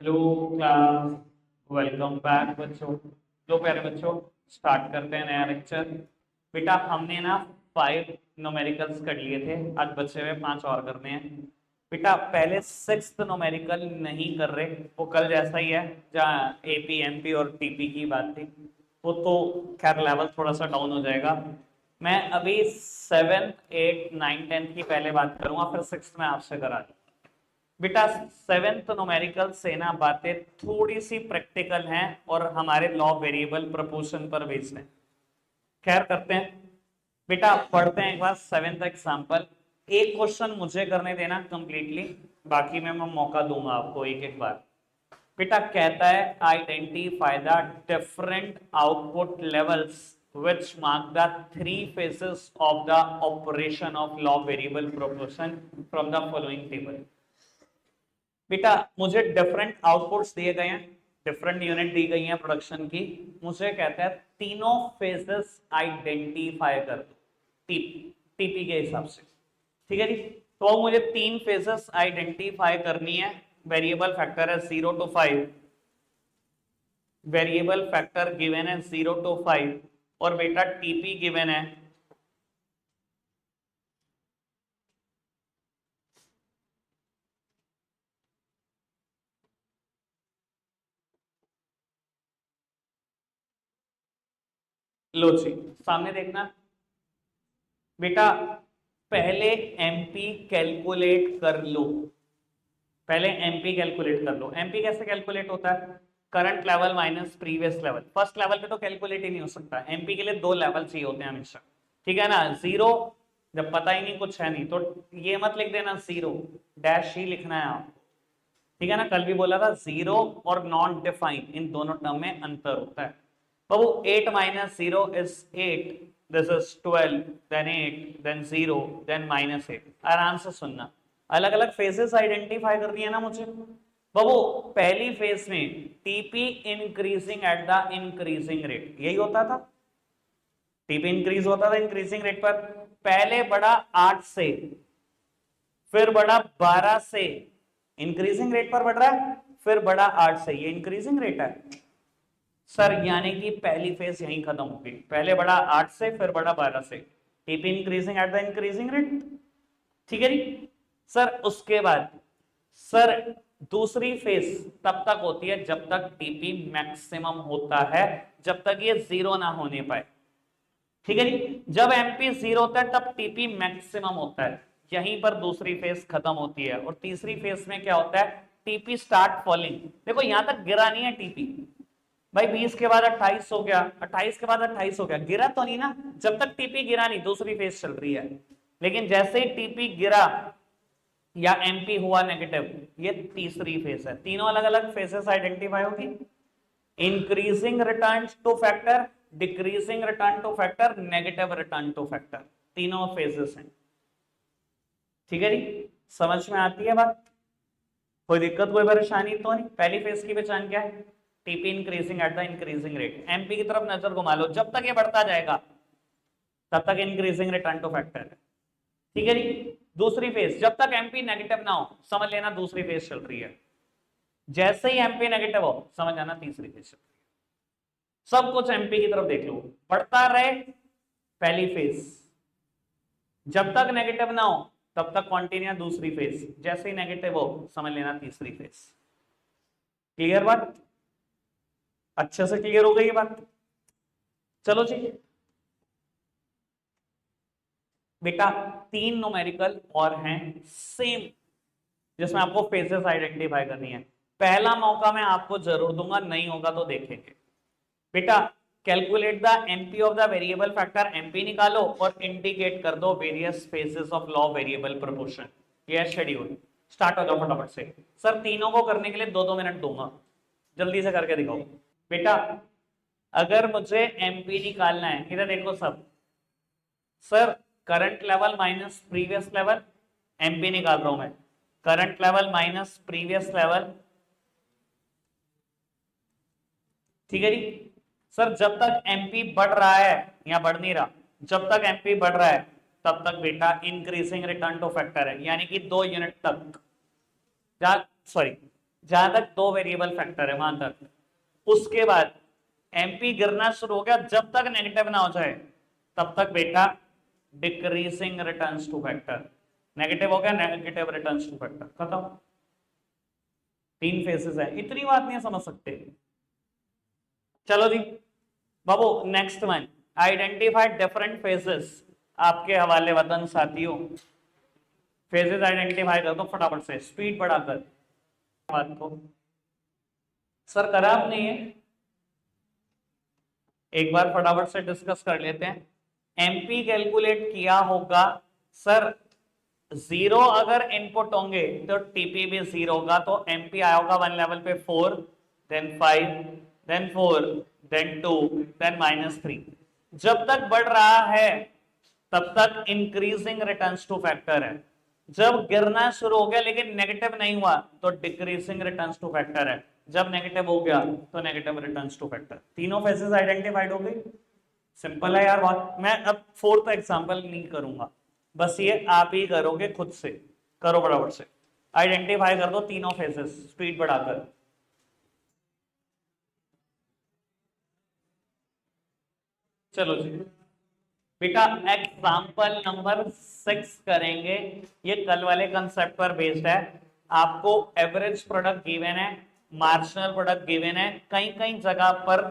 Hello class, welcome back बच्चों। लो प्यारे बच्चों, स्टार्ट करते हैं नया लेक्चर। बेटा हमने ना 5 न्यूमेरिकल्स कर लिए थे, आज बचे हुए 5 और करने हैं। बेटा पहले 6th न्यूमेरिकल नहीं कर रहे, वो कल जैसा ही है जहाँ एपी एमपी और टीपी की बात थी। वो तो खैर लेवल थोड़ा सा डाउन हो जाएगा। मैं अभी 7th 8th 9th 10th की पहले बात करूंगा, फिर 6th में आपसे करा दूंगा। बेटा 7th न्यूमेरिकल से ना बातें थोड़ी सी प्रैक्टिकल हैं और हमारे लॉ वेरिएबल प्रोपोर्शन पर बेस्ड हैं। खैर करते हैं। बेटा पढ़ते हैं एक बार 7th एग्जाम्पल। एक क्वेश्चन मुझे करने देना कंप्लीटली, बाकी में मैं मौका दूंगा आपको एक एक बार। बेटा कहता है identify the different output levels which mark the three phases of the operation of law variable proportion from the following table। बेटा मुझे डिफरेंट आउटपुट्स दिए गए हैं, डिफरेंट यूनिट दी गई हैं प्रोडक्शन की। मुझे कहता है तीनों फेजेस आइडेंटिफाई कर दो टीपी के हिसाब से। ठीक है जी। तो मुझे 3 फेजेस आइडेंटिफाई करनी है। वेरिएबल फैक्टर है 0 to 5। वेरिएबल फैक्टर गिवन है 0 to 5 और बेटा टीपी गिवन है। लो जी, सामने देखना बेटा, पहले एमपी कैलकुलेट कर लो। पहले एमपी कैलकुलेट कर लो। एमपी कैसे कैलकुलेट होता है? Current level minus previous level. First level पे तो कैलकुलेट ही नहीं हो सकता, एमपी के लिए 2 लेवल चाहिए होते हैं हमेशा। ठीक है ना? जीरो जब पता ही नहीं, कुछ है नहीं, तो ये मत लिख देना जीरो, डैश ही लिखना है आपको। ठीक है ना? कल भी बोला था जीरो और नॉन डिफाइंड इन दोनों टर्म में अंतर होता है। बाबू 8 minus zero is 8, this is 12, then 8, then 0, then -8। आराम से सुनना, अलग अलग फेजेस आइडेंटिफाई करनी है ना मुझे। बाबू पहली फेज में TP increasing at the increasing rate, यही होता था। टीपी इंक्रीज होता था इंक्रीजिंग रेट पर। पहले बढ़ा 8 से, फिर बढ़ा 12 से, इंक्रीजिंग रेट पर बढ़ रहा है, फिर बढ़ा 8 से, ये इंक्रीजिंग रेट है सर। यानी कि पहली फेज यहीं खत्म होगी। पहले बढ़ा 8 से, फिर बढ़ा 12 से, TP increasing at the increasing rate. ठीक है जी सर। उसके बाद सर दूसरी फेज तब तक होती है जब तक टीपी मैक्सिमम होता है, जब तक ये जीरो ना होने पाए। ठीक है जी। जब एमपी जीरो होता है तब टीपी मैक्सिमम होता है, यहीं पर दूसरी फेज खत्म होती है। और तीसरी फेज में क्या होता है? TP start falling. देखो यहां तक गिरा नहीं है टीपी भाई, 20 के बाद 28 हो गया, 28 के बाद 28 हो गया, गिरा तो नहीं ना। जब तक टीपी गिरा नहीं दूसरी फेज चल रही है। लेकिन जैसे ही टीपी गिरा या एमपी हुआ नेगेटिव, ये तीसरी फेज है। तीनों अलग अलग फेजेस आइडेंटिफाई होगी। Increasing return two factor, decreasing return two factor, negative return two factor, तीनों फेजेस हैं। ठीक है जी, समझ में आती है बात? कोई दिक्कत कोई परेशानी तो नहीं? पहली फेज की पहचान क्या है? TP increasing at the increasing rate. MP की तरफ नजर घुमा लो, जब तक ये बढ़ता जाएगा तब तक इंक्रीजिंग रिटर्न टू फैक्टर है। ठीक है जी। दूसरी फेज, जब तक एमपी नेगेटिव ना हो समझ लेना दूसरी फेज चल रही है। जैसे ही एमपी नेगेटिव हो समझ जाना तीसरी फेज चल रही है। सब कुछ एमपी की तरफ देख लो, बढ़ता रहे पहली फेज, जब तक नेगेटिव ना हो तब तक कंटिन्यू दूसरी फेज, जैसे ही नेगेटिव हो समझ लेना तीसरी फेज। क्लियर बात? अच्छे से क्लियर हो गई ये बात? चलो जी बेटा, 3 न्यूमेरिकल और हैं सेम, जिसमें आपको फेजेस आइडेंटिफाई करनी है। पहला मौका मैं आपको जरूर दूंगा, नहीं होगा तो देखेंगे। बेटा calculate the MP of the variable factor, MP निकालो और इंडिकेट कर दो various phases of law variable proportion. ये शेड्यूल। स्टार्ट हो जाओ फटाफट से। सर तीनों को करने के लिए 2-2 मिनट दूंगा, जल्दी से करके दिखाओ। बेटा अगर मुझे एमपी निकालना है, इधर देखो सब। Sir current level minus previous level, MP निकाल रहा हूं मैं। Current level minus previous level. ठीक है जी सर। जब तक एमपी बढ़ रहा है या बढ़ नहीं रहा, जब तक एमपी बढ़ रहा है तब तक बेटा इंक्रीजिंग रिटर्न टू फैक्टर है, यानी कि 2 यूनिट तक। सॉरी, जहां तक 2 वेरिएबल फैक्टर है वहां तक। उसके बाद एमपी गिरना शुरू हो गया, जब तक नेगेटिव ना हो जाए तब तक बेटा decreasing returns two factor. Negative हो गया, नेगेटिव रिटर्न्स टू फैक्टर, खत्म। 3 फेजेस है, इतनी बात नहीं समझ सकते। चलो जी बाबू, next one, identify different phases. आपके हवाले वतन साथियों, फेजेस आइडेंटिफाई कर दो फटाफट से, स्पीड बढ़ाकर बात को। सर खराब नहीं है, एक बार फटाफट से डिस्कस कर लेते हैं। एमपी कैलकुलेट किया होगा सर, 0 अगर इनपुट होंगे तो टीपी भी 0 होगा, तो एमपी आया होगा 1 लेवल पे 4, देन 5, देन 4, देन 2, देन -3। जब तक बढ़ रहा है तब तक इंक्रीजिंग रिटर्न्स टू फैक्टर है। जब गिरना शुरू हो गया लेकिन नेगेटिव नहीं हुआ तो डिक्रीजिंग रिटर्न्स टू फैक्टर है। जब नेगेटिव हो गया तो नेगेटिव रिटर्न्स टू फैक्टर। तीनों फेजेस आइडेंटिफाइड हो गई। सिंपल है यार बात। मैं अब फोर्थ एग्जांपल नहीं करूंगा, बस ये आप ही करोगे खुद से। करो बराबर से, आइडेंटिफाई कर दो तीनों फेजेस, स्पीड बढ़ाकर। चलो जी बेटा, एग्जाम्पल नंबर 6 करेंगे। ये कल वाले कंसेप्ट पर बेस्ड है। आपको एवरेज प्रोडक्ट गिवन है, मार्जिनल प्रोडक्ट गिवन है, कई कई जगह पर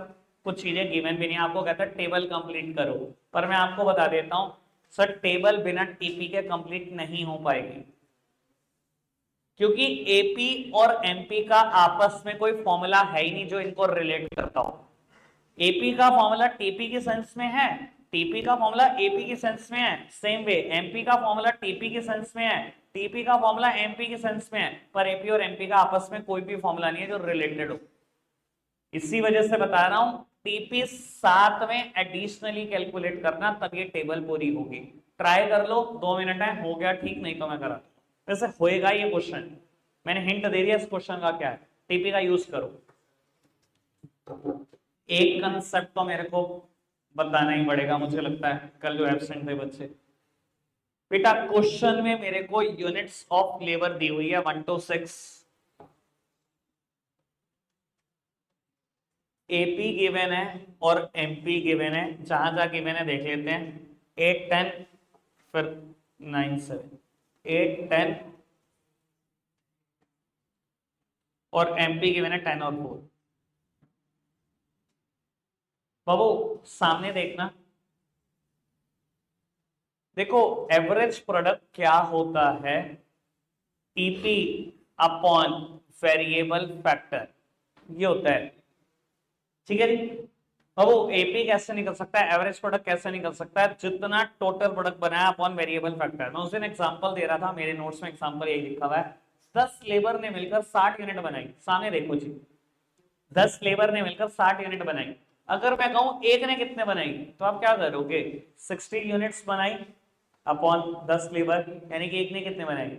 कुछ चीजें गिवन भी नहीं। आपको कहता है टेबल कंप्लीट करो, पर मैं आपको बता देता हूं सर, टेबल बिना टीपी के कंप्लीट नहीं हो पाएगी, क्योंकि एपी और एमपी का आपस में कोई फॉर्मूला है ही नहीं जो इनको रिलेट करता हो। एपी का फॉर्मूला टीपी के सेंस में है, टीपी का फॉर्मूला एपी के सेंस में है। सेम वे एमपी का फॉर्मूला टीपी के सेंस में है, टीपी का फॉर्मूला एमपी के सेंस में है, पर एपी और एमपी का आपस में कोई भी फॉर्मूला नहीं है जो रिलेटेड हो। इसी वजह से बता रहा हूं टीपी साथ में एडिशनली कैलकुलेट करना, तब ये टेबल पूरी होगी। ट्राई कर लो, 2 मिनट है, हो गया ठीक, नहीं तो मैं करा। वैसे होएगा ये क्वेश्चन, मैंने हिंट दे दिया इस क्वेश्चन का क्या है। टीपी का यूज करो। एक कंसेप्ट तो मेरे को बताना ही पड़ेगा, मुझे लगता है कल जो एब्सेंट थे बच्चे। बेटा क्वेश्चन में मेरे को यूनिट्स ऑफ लेबर दी हुई है 1 to 6। एपी गिवन है और एमपी गिवन है, जहां जहां गिवन है देख लेते हैं। 8 10 फिर 9 7, 8 10 और एमपी गिवन है 10 और 4। बाबू सामने देखना, देखो एवरेज प्रोडक्ट क्या होता है, टीपी अपॉन वेरिएबल फैक्टर, ये होता है। ठीक है जी। अब वो एपी कैसे निकल सकता है, एवरेज प्रोडक्ट कैसे निकल सकता है, जितना टोटल प्रोडक्ट बनाया अपॉन वेरिएबल फैक्टर। मैं उस दिन एग्जांपल दे रहा था, मेरे नोट्स में एग्जांपल यही लिखा हुआ है। 10 लेबर ने मिलकर 60 यूनिट बनाई, सामने देखो जी, 10 लेबर ने मिलकर 60 यूनिट बनाई। अगर मैं कहूं एक ने कितने बनाई, तो आप क्या करोगे, 60 यूनिट्स बनाई अपॉन 10 लेबर, यानी कि एक ने कितने बनाई।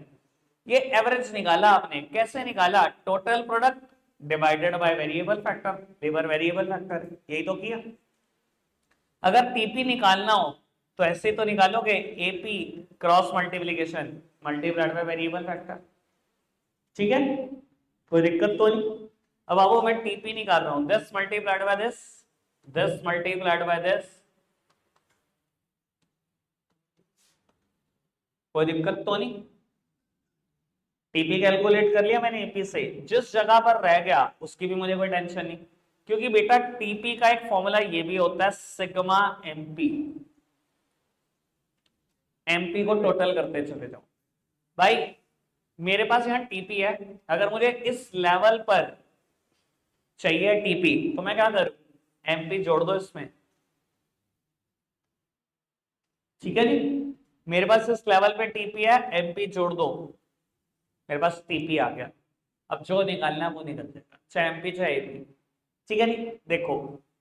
ये एवरेज निकाला आपने, कैसे निकाला, total product divided by variable factor, labour variable factor, यही तो किया। अगर टीपी निकालना हो तो ऐसे तो निकालोगे, AP cross multiplication multiplied by variable factor. ठीक है, कोई दिक्कत तो नहीं। अब आपको मैं टीपी निकाल रहा हूं, 10 multiplied by this, 10 multiplied by this, कोई दिक्कत तो नहीं। टीपी कैलकुलेट कर लिया मैंने एपी से, जिस जगह पर रह गया उसकी भी मुझे कोई टेंशन नहीं, क्योंकि बेटा टीपी का एक फॉर्मूला ये भी होता है सिग्मा एमपी। एमपी को टोटल करते चले जाओ भाई। मेरे पास यहां टीपी है, अगर मुझे इस लेवल पर चाहिए टीपी तो मैं क्या करूं, एमपी जोड़ दो इसमें। ठीक है जी, मेरे पास इस लेवल पे टीपी है, एमपी जोड़ दो, मेरे पास टीपी आ गया। अब जो निकालना है वो निकल जाएगा, चाहे एमपी चाहे एपी। ठीक है जी, देखो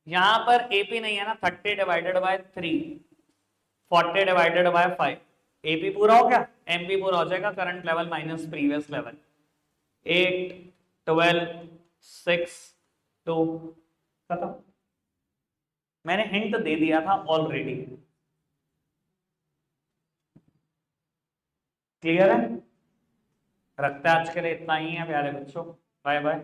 यहां पर एपी नहीं है ना, 30 divided by 3, 40 divided by 5, AP पूरा हो गया, एमपी पूरा हो जाएगा, current level minus previous level. 8 12 6 2, खत्म। मैंने हिंट दे दिया था ऑलरेडी, क्लियर है। रखते हैं आज के लिए इतना ही है प्यारे बच्चों, बाय बाय।